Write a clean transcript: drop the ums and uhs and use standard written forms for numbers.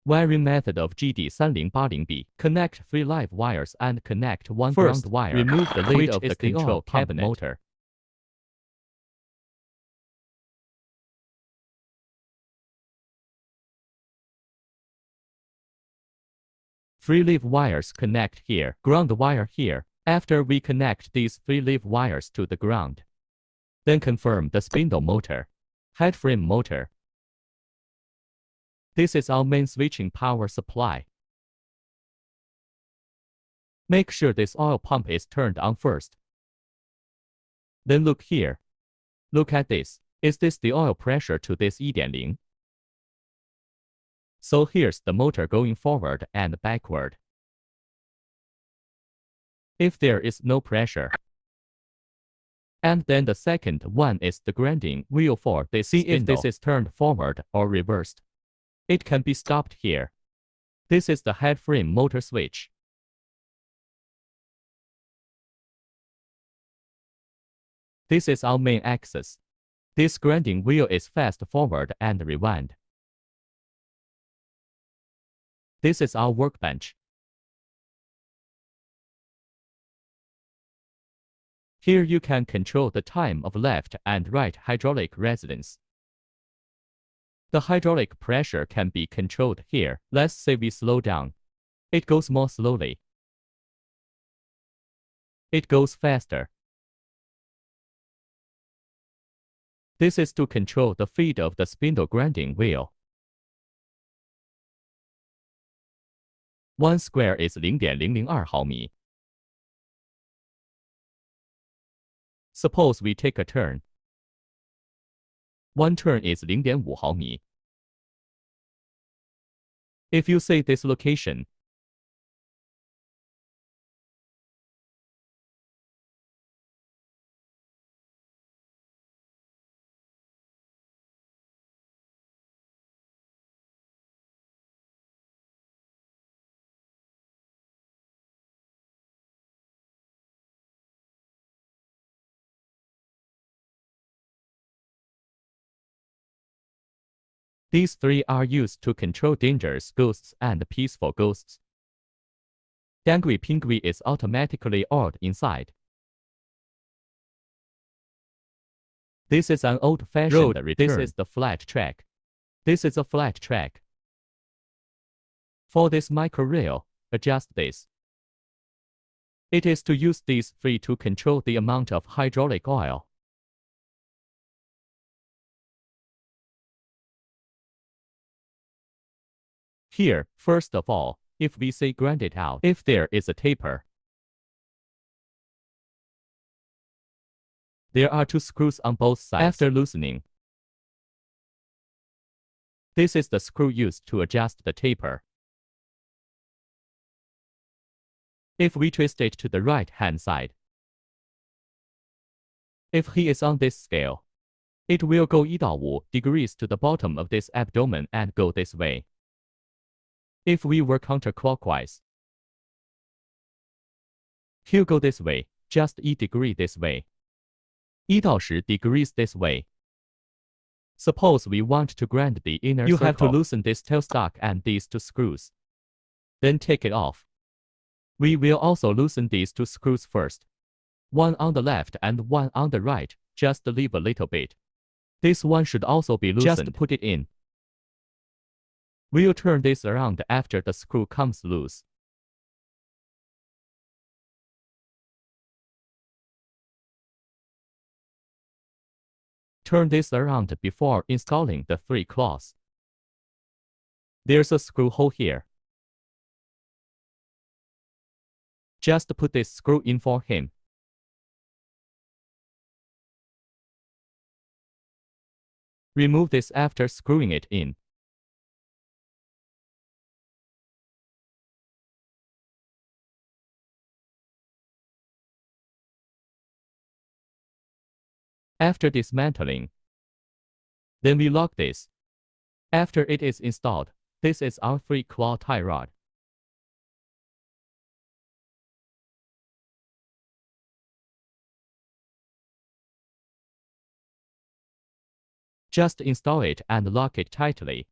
Wiring method of GD-3080B. Connect 3 live wires and connect 1 ground wire. Remove the lid of the control cabinet. Motor. Three leaf wires connect here. Ground wire here. After we connect these 3 leaf wires to the ground, then confirm the spindle motor. Head frame motor. This is our main switching power supply. Make sure this oil pump is turned on first. Then look here. Look at this. Is this the oil pressure to this 1.0? So here's the motor going forward and backward. If there is no pressure, and then the second one is the grinding wheel for this spindle. If this is turned forward or reversed, it can be stopped here. This is the head frame motor switch. This is our main axis. This grinding wheel is fast forward and rewind. This is our workbench. Here you can control the time of left and right hydraulic resistance. The hydraulic pressure can be controlled here. Let's say we slow down. It goes more slowly. It goes faster. This is to control the feed of the spindle grinding wheel. 1 square is 0.002 毫米. Suppose we take a turn. 1 turn is 0.5 毫米. If you say this location, these 3 are used to control dangerous ghosts and peaceful ghosts. Dangui Pingui is automatically oiled inside. This is an old-fashioned return. This is the flat track. This is a flat track. For this micro rail, adjust this. It is to use these 3 to control the amount of hydraulic oil. Here, first of all, if we say grind it out, if there is a taper, there are 2 screws on both sides. After loosening, this is the screw used to adjust the taper. If we twist it to the right-hand side, if he is on this scale, it will go 1 到5 degrees to the bottom of this abdomen and go this way. If we were counterclockwise, he'll go this way, just 1 degree this way. 1到10 degrees this way. Suppose we want to grind the inner circle. You have to loosen this tailstock and these 2 screws. Then take it off. We will also loosen these 2 screws first. One on the left and one on the right, just leave a little bit. This one should also be loosened. Just put it in. We'll turn this around after the screw comes loose. Turn this around before installing the 3 claws. There's a screw hole here. Just put this screw in for him. Remove this after screwing it in. After dismantling, then we lock this. After it is installed, this is our 3-claw tie rod. Just install it and lock it tightly.